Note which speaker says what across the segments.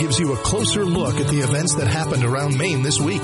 Speaker 1: gives you a closer look at the events that happened around Maine this week.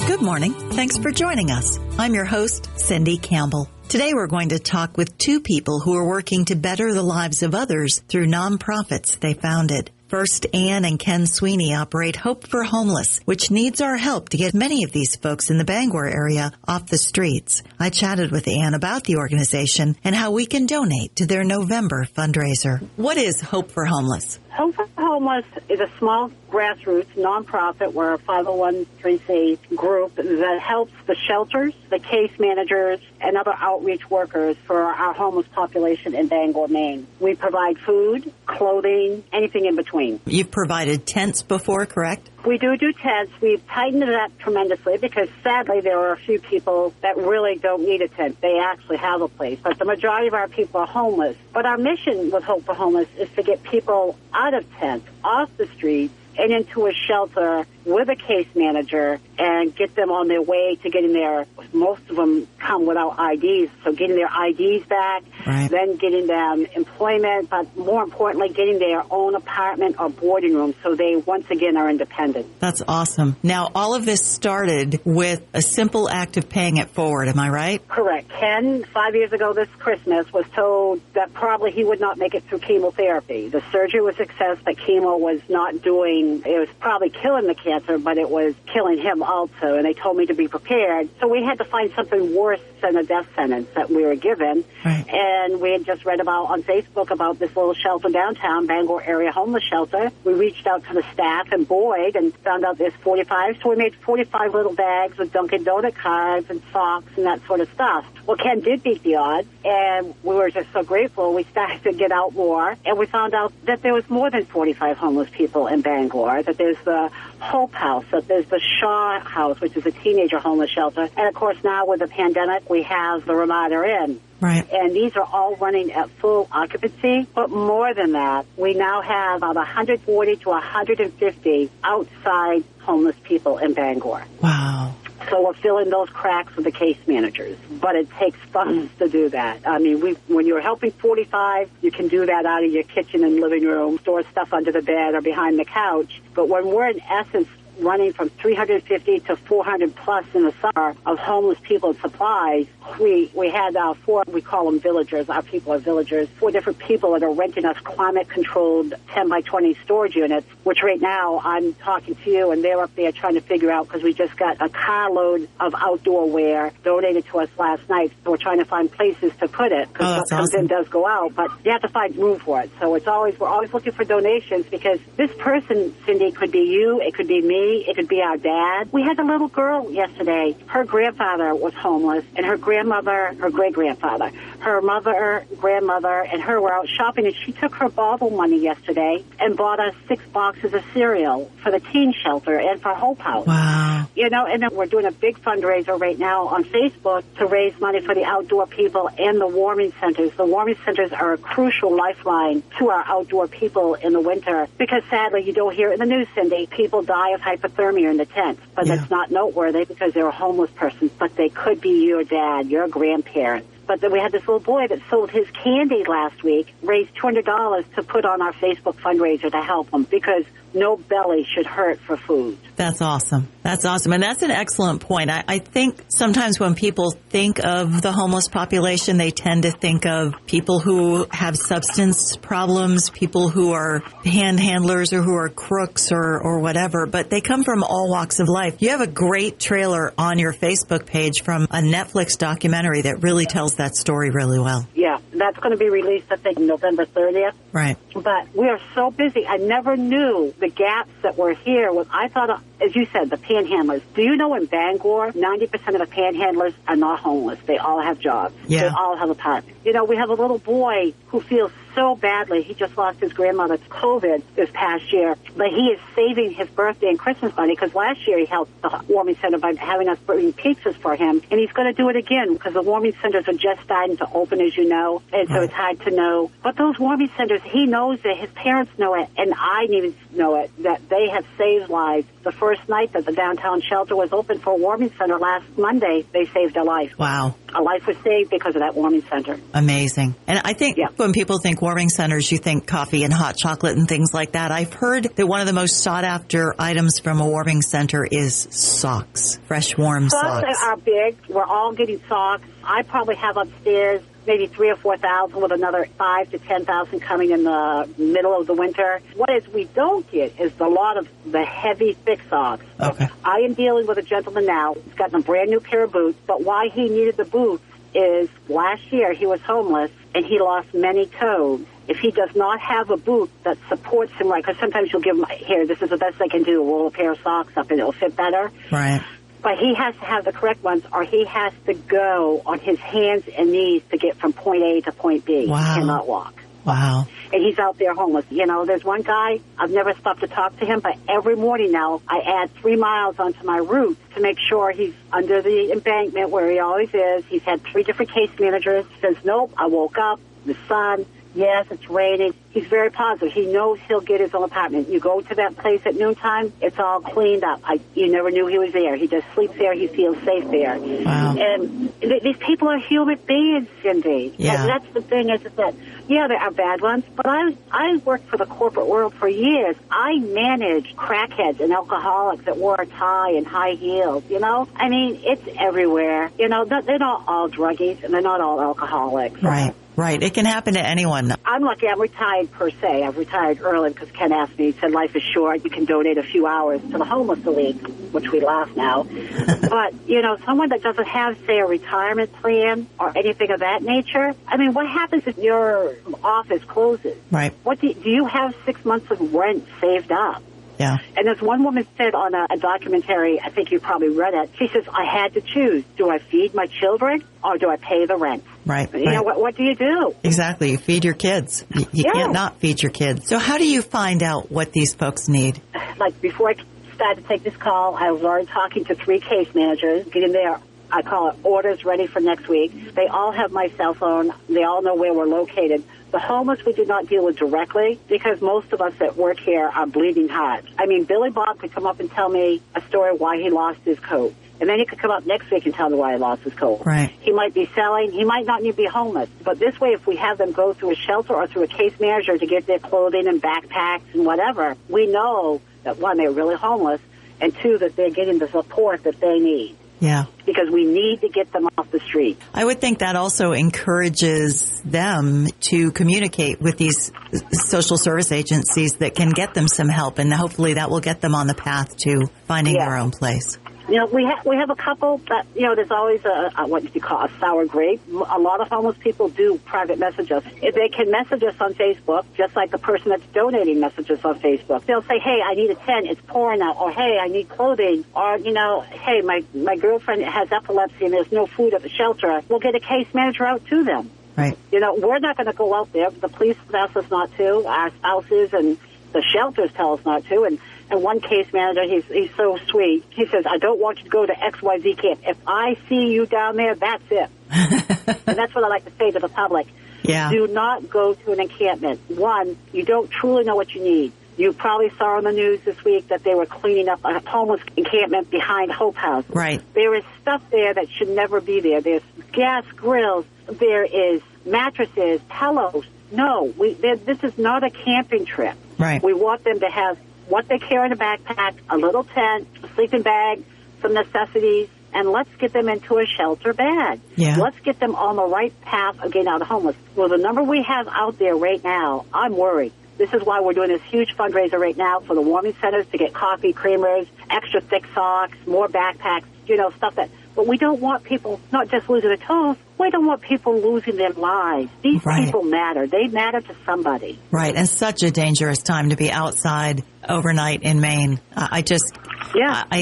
Speaker 2: Good morning. Thanks for joining us. I'm your host, Cindy Campbell. Today we're going to talk with two people who are working to better the lives of others through nonprofits they founded. First, Ann and Ken Sweeney operate Hope for Homeless, which needs our help to get many of these folks in the Bangor area off the streets. I chatted with Ann about the organization and how we can donate to their November fundraiser. What is Hope for Homeless?
Speaker 3: Hope for Homeless is a small grassroots nonprofit. We're a 501c group that helps the shelters, the case managers, and other outreach workers for our homeless population in Bangor, Maine. We provide food, clothing, anything in between.
Speaker 2: You've provided tents before, correct?
Speaker 3: We do tents. We've tightened it up tremendously because, sadly, there are a few people that really don't need a tent. They actually have a place. But the majority of our people are homeless. But our mission with Hope for Homeless is to get people out of tents, off the streets, and into a shelter with a case manager and get them on their way to getting their, most of them come without IDs, so getting their IDs back,
Speaker 2: right.
Speaker 3: Then getting them employment, but more importantly, getting their own apartment or boarding room so they once again are independent.
Speaker 2: That's awesome. Now, all of this started with a simple act of paying it forward, am I right?
Speaker 3: Correct. Ken, 5 years ago this Christmas, was told that probably he would not make it through chemotherapy. The surgery was a success, but chemo was not doing, it was probably killing the cancer, but it was killing him also, and they told me to be prepared. So we had to find something worse than a death sentence that we were given.
Speaker 2: Right.
Speaker 3: And we had just read about on Facebook about this little shelter downtown, Bangor area homeless shelter. We reached out to the staff in Boyd and found out there's 45. So we made 45 little bags with Dunkin' Donut cards and socks and that sort of stuff. Well, Ken did beat the odds, and we were just so grateful. We started to get out more, and we found out that there was more than 45 homeless people in Bangor, that there's the Hope House, that there's the Shaw House, which is a teenager homeless shelter. And, of course, now with the pandemic, we have the Ramada Inn.
Speaker 2: Right.
Speaker 3: And these are all running at full occupancy. But more than that, we now have about 140 to 150 outside homeless people in Bangor.
Speaker 2: Wow.
Speaker 3: So we're filling those cracks with the case managers. But it takes funds to do that. I mean, when you're helping 45, you can do that out of your kitchen and living room, store stuff under the bed or behind the couch. But when we're in essence running from 350 to 400 plus in the summer of homeless people and supplies, we had four, we call them villagers, our people are villagers, 4 different people that are renting us climate-controlled 10 by 20 storage units, which right now I'm talking to you and they're up there trying to figure out because we just got a carload of outdoor wear donated to us last night. So we're trying to find places to put it because what comes in does go out, but you have to find room for it. So we're always looking for donations because this person, Cindy, could be you, it could be me, it could be our dad. We had a little girl yesterday. Her grandfather was homeless, and her grandmother, her great-grandfather, her mother, grandmother, and her were out shopping, and she took her bauble money yesterday and bought us 6 boxes of cereal for the teen shelter and for Hope House.
Speaker 2: Wow.
Speaker 3: You know, and then we're doing a big fundraiser right now on Facebook to raise money for the outdoor people and the warming centers. The warming centers are a crucial lifeline to our outdoor people in the winter because, sadly, you don't hear it in the news, Cindy. People die of hypothermia in the tents, but that's not noteworthy because they're a homeless person, but they could be your dad, your grandparents. But then we had this little boy that sold his candy last week, raised $200 to put on our Facebook fundraiser to help him because no belly should hurt for food.
Speaker 2: That's awesome. That's awesome. And that's an excellent point. I think sometimes when people think of the homeless population, they tend to think of people who have substance problems, people who are panhandlers or who are crooks or whatever, but they come from all walks of life. You have a great trailer on your Facebook page from a Netflix documentary that really tells that story really well.
Speaker 3: Yeah, that's going to be released, I think, November 30th.
Speaker 2: Right.
Speaker 3: But we are so busy. I never knew the gaps that were here. I thought, as you said, the panhandlers. Do you know in Bangor, 90% of the panhandlers are not homeless. They all have jobs.
Speaker 2: Yeah.
Speaker 3: They all have apartments. You know, we have a little boy who feels so badly. He just lost his grandmother to COVID this past year, but he is saving his birthday and Christmas money because last year he helped the warming center by having us bring pizzas for him, and he's going to do it again because the warming centers are just starting to open, as you know, and so it's hard to know. But those warming centers, he knows it, his parents know it, and I even know it, that they have saved lives. The first night that the downtown shelter was open for a warming center last Monday, they saved a life.
Speaker 2: Wow.
Speaker 3: a life was saved because of that warming center.
Speaker 2: Amazing. And I think when people think warming centers, you think coffee and hot chocolate and things like that. I've heard that one of the most sought after items from a warming center is socks, fresh warm socks.
Speaker 3: Socks are big. We're all getting socks. I probably have upstairs maybe 3,000 or 4,000 with another 5,000 to 10,000 coming in the middle of the winter. What is we don't get is a lot of the heavy, thick socks.
Speaker 2: Okay.
Speaker 3: I am dealing with a gentleman now. He's gotten a brand new pair of boots, but why he needed the boots is last year he was homeless and he lost many toes. If he does not have a boot that supports him right, because sometimes you'll give him, here, this is the best I can do, roll a pair of socks up and it'll fit better.
Speaker 2: Right.
Speaker 3: But he has to have the correct ones, or he has to go on his hands and knees to get from point A to point B.
Speaker 2: Wow.
Speaker 3: He cannot walk.
Speaker 2: Wow.
Speaker 3: And he's out there homeless. You know, there's one guy, I've never stopped to talk to him, but every morning now I add 3 miles onto my route to make sure he's under the embankment where he always is. He's had 3 different case managers. He says, nope, I woke up, the sun, yes, it's raining. He's very positive. He knows he'll get his own apartment. You go to that place at noontime, it's all cleaned up. You never knew he was there. He just sleeps there. He feels safe there.
Speaker 2: Wow.
Speaker 3: And these people are human beings, Cindy.
Speaker 2: Yeah.
Speaker 3: And that's the thing is that, yeah, there are bad ones, but I worked for the corporate world for years. I managed crackheads and alcoholics that wore a tie and high heels, you know? I mean, it's everywhere. You know, they're not all druggies and they're not all alcoholics.
Speaker 2: Right. Right. It can happen to anyone.
Speaker 3: I'm lucky. I'm retired per se. I've retired early because Ken asked me, he said, life is short. You can donate a few hours to the Homeless League, which we laugh now. But, you know, someone that doesn't have, say, a retirement plan or anything of that nature, I mean, what happens if your office closes?
Speaker 2: Right.
Speaker 3: What do you have 6 months of rent saved up?
Speaker 2: Yeah.
Speaker 3: And as one woman said on a documentary, I think you probably read it, she says, I had to choose. Do I feed my children or do I pay the rent?
Speaker 2: Right.
Speaker 3: You know, what do you do?
Speaker 2: Exactly. You feed your kids. You can't not feed your kids. So how do you find out what these folks need?
Speaker 3: Like before I started to take this call, I was already talking to 3 case managers, getting their, I call it, orders ready for next week. They all have my cell phone. They all know where we're located. The homeless we do not deal with directly because most of us that work here are bleeding heart. I mean, Billy Bob could come up and tell me a story why he lost his coat. And then he could come up next week and tell me why he lost his coat.
Speaker 2: Right.
Speaker 3: He might be selling. He might not need to be homeless. But this way, if we have them go through a shelter or through a case manager to get their clothing and backpacks and whatever, we know that, 1, they're really homeless, and 2, that they're getting the support that they need.
Speaker 2: Yeah.
Speaker 3: Because we need to get them off the street.
Speaker 2: I would think that also encourages them to communicate with these social service agencies that can get them some help, and hopefully that will get them on the path to finding their own place.
Speaker 3: You know, we have a couple that, you know, there's always a what do you call, a sour grape. A lot of homeless people do private message us. If they can message us on Facebook, just like the person that's donating messages on Facebook. They'll say, hey, I need a tent, it's pouring out, or hey, I need clothing, or, you know, hey, my girlfriend has epilepsy and there's no food at the shelter. We'll get a case manager out to them.
Speaker 2: Right.
Speaker 3: You know, we're not going to go out there. The police ask us not to. Our spouses and the shelters tell us not to. And one case manager, he's so sweet. He says, I don't want you to go to XYZ camp. If I see you down there, that's it. And that's what I like to say to the public.
Speaker 2: Yeah.
Speaker 3: Do not go to an encampment. 1, you don't truly know what you need. You probably saw on the news this week that they were cleaning up a homeless encampment behind Hope House.
Speaker 2: Right.
Speaker 3: There is stuff there that should never be there. There's gas grills. There is mattresses, pillows. No, this is not a camping trip.
Speaker 2: Right.
Speaker 3: We want them to have what they carry in a backpack, a little tent, a sleeping bag, some necessities, and let's get them into a shelter bed.
Speaker 2: Yeah.
Speaker 3: Let's get them on the right path of getting out of homeless. Well, the number we have out there right now, I'm worried. This is why we're doing this huge fundraiser right now for the warming centers to get coffee creamers, extra thick socks, more backpacks, you know, stuff that... But we don't want people not just losing their toes. We don't want people losing their lives. These people matter. They matter to somebody.
Speaker 2: Right. And such a dangerous time to be outside overnight in Maine. I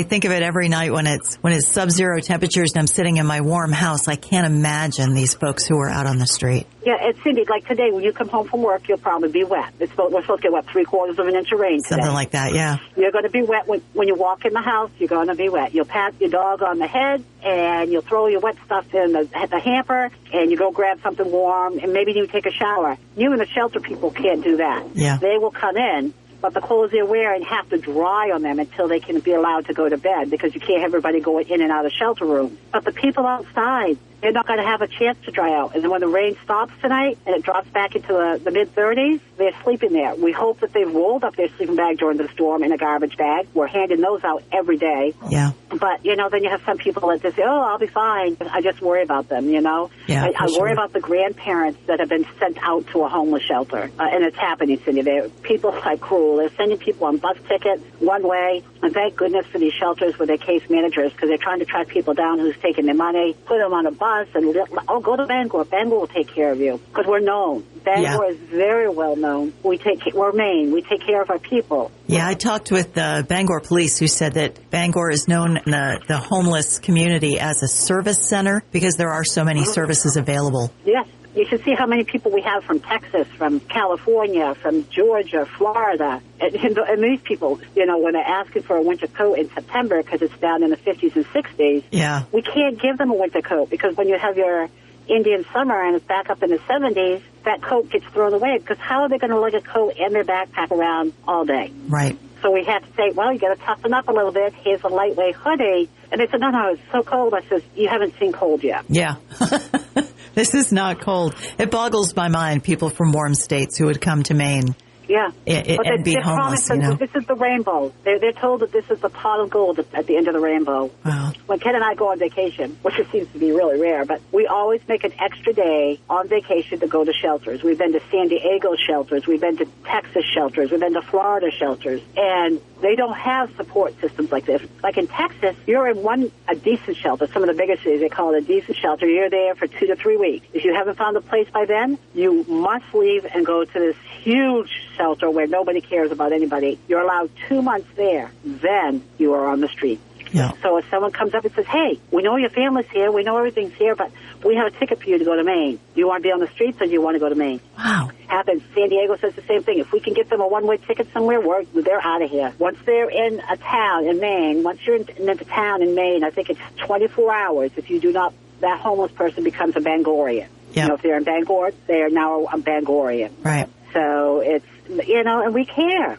Speaker 2: think of it every night when it's sub-zero temperatures and I'm sitting in my warm house. I can't imagine these folks who are out on the street.
Speaker 3: Yeah, it's Cindy, like today when you come home from work, you'll probably be wet. We're supposed to get, 3/4 of an inch of rain today.
Speaker 2: Something like that, yeah.
Speaker 3: You're going to be wet when you walk in the house. You're going to be wet. You'll pat your dog on the head and you'll throw your wet stuff in the hamper and you go grab something warm and maybe you take a shower. You and the shelter people can't do that.
Speaker 2: Yeah.
Speaker 3: They will come in, but the clothes they're wearing have to dry on them until they can be allowed to go to bed because you can't have everybody going in and out of shelter rooms. But the people outside, they're not going to have a chance to dry out. And then when the rain stops tonight and it drops back into the mid-30s, they're sleeping there. We hope that they've rolled up their sleeping bag during the storm in a garbage bag. We're handing those out every day.
Speaker 2: Yeah.
Speaker 3: But, then you have some people that just say, oh, I'll be fine. I just worry about them,
Speaker 2: Yeah,
Speaker 3: I worry about the grandparents that have been sent out to a homeless shelter. And it's happening, Cindy. People are cruel. They're sending people on bus tickets one way. And thank goodness for these shelters with their case managers, because they're trying to track people down who's taking their money, put them on a bus, and, go to Bangor. Bangor will take care of you, because we're known. Bangor is very well known. We're Maine. We take care of our people.
Speaker 2: Yeah, I talked with the Bangor police, who said that Bangor is known in the homeless community as a service center because there are so many services available.
Speaker 3: Yes. You should see how many people we have from Texas, from California, from Georgia, Florida. And these people, when they're asking for a winter coat in September because it's down in the 50s and 60s, we can't give them a winter coat, because when you have your Indian summer and it's back up in the 70s, that coat gets thrown away, because how are they going to lug a coat and their backpack around all day?
Speaker 2: Right.
Speaker 3: So we have to say, well, you got to toughen up a little bit. Here's a lightweight hoodie. And they said, no, it's so cold. I says, you haven't seen cold yet.
Speaker 2: Yeah. This is not cold. It boggles my mind, people from warm states who would come to Maine.
Speaker 3: Yeah.
Speaker 2: And be homeless,
Speaker 3: This is the rainbow. They're told that this is the pot of gold at the end of the rainbow.
Speaker 2: Wow.
Speaker 3: When Ken and I go on vacation, which it seems to be really rare, but we always make an extra day on vacation to go to shelters. We've been to San Diego shelters. We've been to Texas shelters. We've been to Florida shelters. And they don't have support systems like this. Like in Texas, you're in a decent shelter. Some of the bigger cities, they call it a decent shelter. You're there for 2 to 3 weeks. If you haven't found a place by then, you must leave and go to this huge shelter where nobody cares about anybody. You're allowed 2 months there. Then you are on the street.
Speaker 2: Yeah.
Speaker 3: So if someone comes up and says, hey, we know your family's here, we know everything's here, but we have a ticket for you to go to Maine. Do you want to be on the streets, or do you want to go to Maine?
Speaker 2: Wow.
Speaker 3: Happens. San Diego says the same thing. If we can get them a one-way ticket somewhere, they're out of here. Once they're in a town in Maine, once you're in a town in Maine, I think it's 24 hours. If you do not, that homeless person becomes a Bangorian.
Speaker 2: Yeah.
Speaker 3: If they're in Bangor, they are now a Bangorian.
Speaker 2: Right.
Speaker 3: So it's, and we care,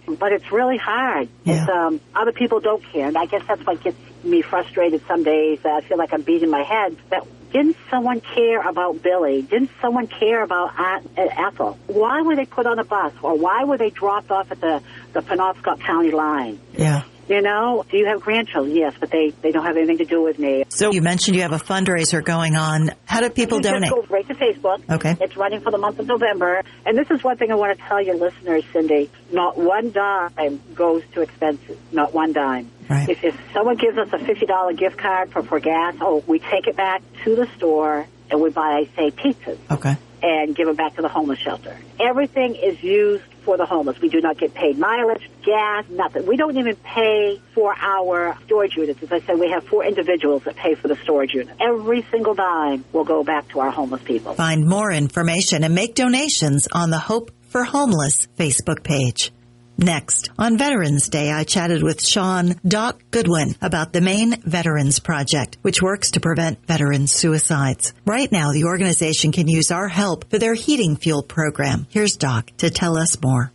Speaker 3: but it's really hard.
Speaker 2: Yeah.
Speaker 3: It's, other people don't care, and I guess that's what gets me frustrated some days. I feel like I'm beating my head. That didn't someone care about Billy? Didn't someone care about Aunt Ethel? Why were they put on a bus, or why were they dropped off at the Penobscot County line?
Speaker 2: Yeah.
Speaker 3: Do you have grandchildren? Yes, but they don't have anything to do with me.
Speaker 2: So you mentioned you have a fundraiser going on. How do people donate?
Speaker 3: Just go right to Facebook.
Speaker 2: Okay.
Speaker 3: It's running for the month of November. And this is one thing I want to tell your listeners, Cindy. Not one dime goes to expenses. Not one dime.
Speaker 2: Right.
Speaker 3: If someone gives us a $50 gift card for gas, we take it back to the store and we buy, say, pizzas.
Speaker 2: Okay.
Speaker 3: And give it back to the homeless shelter. Everything is used for the homeless. We do not get paid mileage, gas, nothing. We don't even pay for our storage units. As I said, we have 4 individuals that pay for the storage unit. Every single dime will go back to our homeless people.
Speaker 2: Find more information and make donations on the Hope for Homeless Facebook page. Next, on Veterans Day, I chatted with Sean Doc Goodwin about the Maine Veterans Project, which works to prevent veteran suicides. Right now, the organization can use our help for their heating fuel program. Here's Doc to tell us more.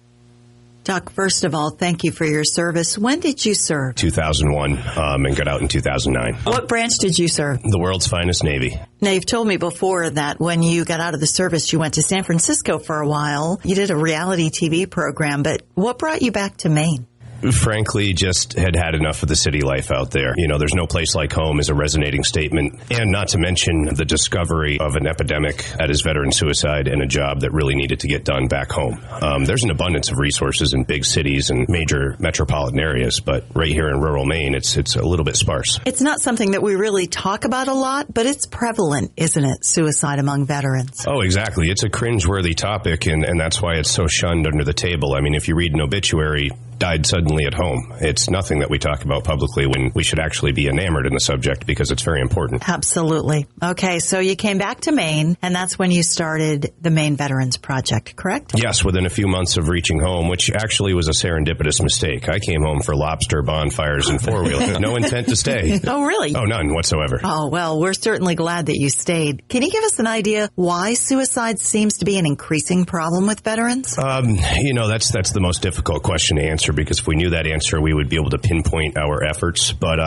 Speaker 2: Doc, first of all, thank you for your service. When did you serve?
Speaker 4: 2001, and got out in 2009.
Speaker 2: What branch did you serve?
Speaker 4: The world's finest Navy.
Speaker 2: Now, you've told me before that when you got out of the service, you went to San Francisco for a while. You did a reality TV program, but what brought you back to Maine?
Speaker 4: Frankly, just had enough of the city life out there. There's no place like home is a resonating statement. And not to mention the discovery of an epidemic that is veteran suicide and a job that really needed to get done back home. There's an abundance of resources in big cities and major metropolitan areas, but right here in rural Maine, it's a little bit sparse.
Speaker 2: It's not something that we really talk about a lot, but it's prevalent, isn't it? Suicide among veterans.
Speaker 4: Oh, exactly. It's a cringeworthy topic, and that's why it's so shunned under the table. I mean, if you read an obituary, died suddenly at home. It's nothing that we talk about publicly when we should actually be enamored in the subject because it's very important.
Speaker 2: Absolutely. Okay, so you came back to Maine, and that's when you started the Maine Veterans Project, correct?
Speaker 4: Yes, within a few months of reaching home, which actually was a serendipitous mistake. I came home for lobster, bonfires, and four-wheelers. No intent to stay.
Speaker 2: Oh, really?
Speaker 4: Oh, none whatsoever.
Speaker 2: Oh, well, we're certainly glad that you stayed. Can you give us an idea why suicide seems to be an increasing problem with veterans?
Speaker 4: That's the most difficult question to answer answer, because if we knew that answer, we would be able to pinpoint our efforts. But,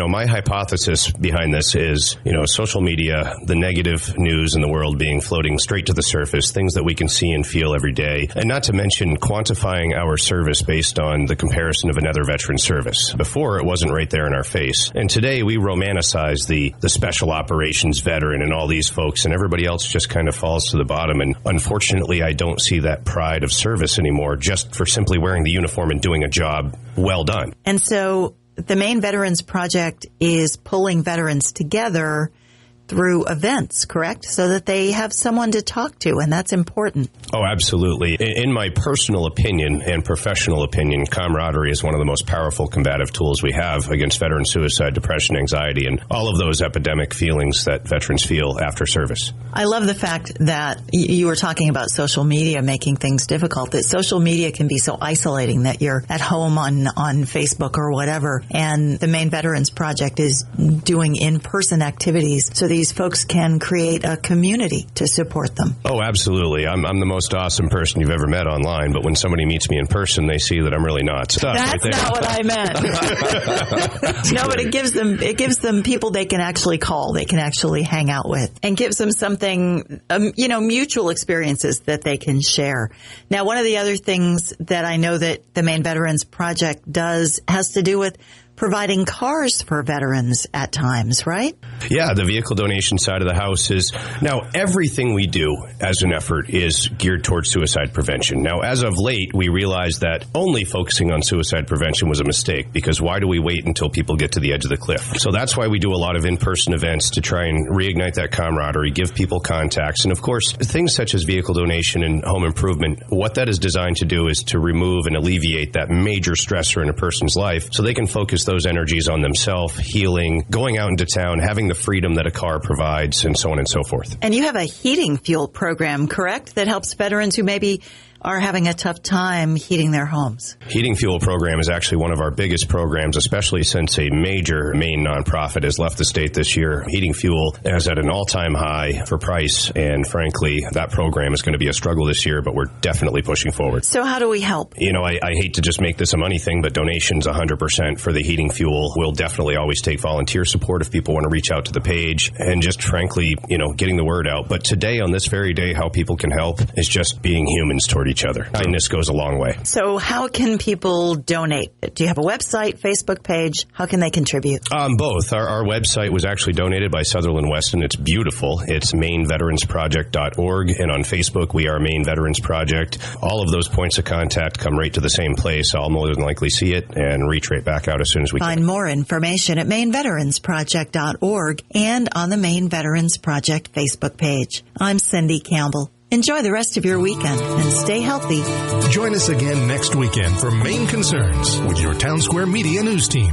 Speaker 4: my hypothesis behind this is, social media, the negative news in the world being floating straight to the surface, things that we can see and feel every day, and not to mention quantifying our service based on the comparison of another veteran service. Before, it wasn't right there in our face. And today, we romanticize the special operations veteran and all these folks, and everybody else just kind of falls to the bottom. And unfortunately, I don't see that pride of service anymore just for simply wearing the uniform and doing a job well done.
Speaker 2: And so the Maine Veterans Project is pulling veterans together through events, correct? So that they have someone to talk to, and that's important.
Speaker 4: Oh, absolutely. In my personal opinion and professional opinion, camaraderie is one of the most powerful combative tools we have against veteran suicide, depression, anxiety, and all of those epidemic feelings that veterans feel after service.
Speaker 2: I love the fact that you were talking about social media making things difficult, that social media can be so isolating that you're at home on Facebook or whatever, and the Maine Veterans Project is doing in-person activities so these folks can create a community to support them.
Speaker 4: Oh, absolutely. I'm the most awesome person you've ever met online, but when somebody meets me in person, they see that I'm really not.
Speaker 2: That's
Speaker 4: right
Speaker 2: not what I meant. No, but it gives them people they can actually call, they can actually hang out with, and gives them something, mutual experiences that they can share. Now, one of the other things that I know that the Maine Veterans Project does has to do with providing cars for veterans at times, right?
Speaker 4: Yeah, the vehicle donation side of the house is now everything we do as an effort is geared towards suicide prevention. Now, as of late, we realized that only focusing on suicide prevention was a mistake, because why do we wait until people get to the edge of the cliff? So that's why we do a lot of in-person events to try and reignite that camaraderie, give people contacts. And of course, things such as vehicle donation and home improvement, what that is designed to do is to remove and alleviate that major stressor in a person's life so they can focus those energies on themselves, healing, going out into town, having the freedom that a car provides, and so on and so forth.
Speaker 2: And you have a heating fuel program, correct, that helps veterans who maybe are having a tough time heating their homes.
Speaker 4: Heating Fuel program is actually one of our biggest programs, especially since a major Maine nonprofit has left the state this year. Heating Fuel is at an all-time high for price, and frankly, that program is going to be a struggle this year, but we're definitely pushing forward.
Speaker 2: So how do we help?
Speaker 4: I hate to just make this a money thing, but donations 100% for the Heating Fuel. We'll definitely always take volunteer support if people want to reach out to the page, and just frankly, getting the word out. But today, on this very day, how people can help is just being humans toward each other. Kindness goes a long way.
Speaker 2: So how can people donate? Do you have a website, Facebook page? How can they contribute?
Speaker 4: Both. Our website was actually donated by Sutherland Weston. It's beautiful. It's MaineVeteransProject.org. And on Facebook, we are Maine Veterans Project. All of those points of contact come right to the same place. I'll more than likely see it and reach right back out as soon as we can.
Speaker 2: Find more information at MaineVeteransProject.org and on the Maine Veterans Project Facebook page. I'm Cindy Campbell. Enjoy the rest of your weekend and stay healthy.
Speaker 1: Join us again next weekend for Maine Concerns with your Town Square Media News team.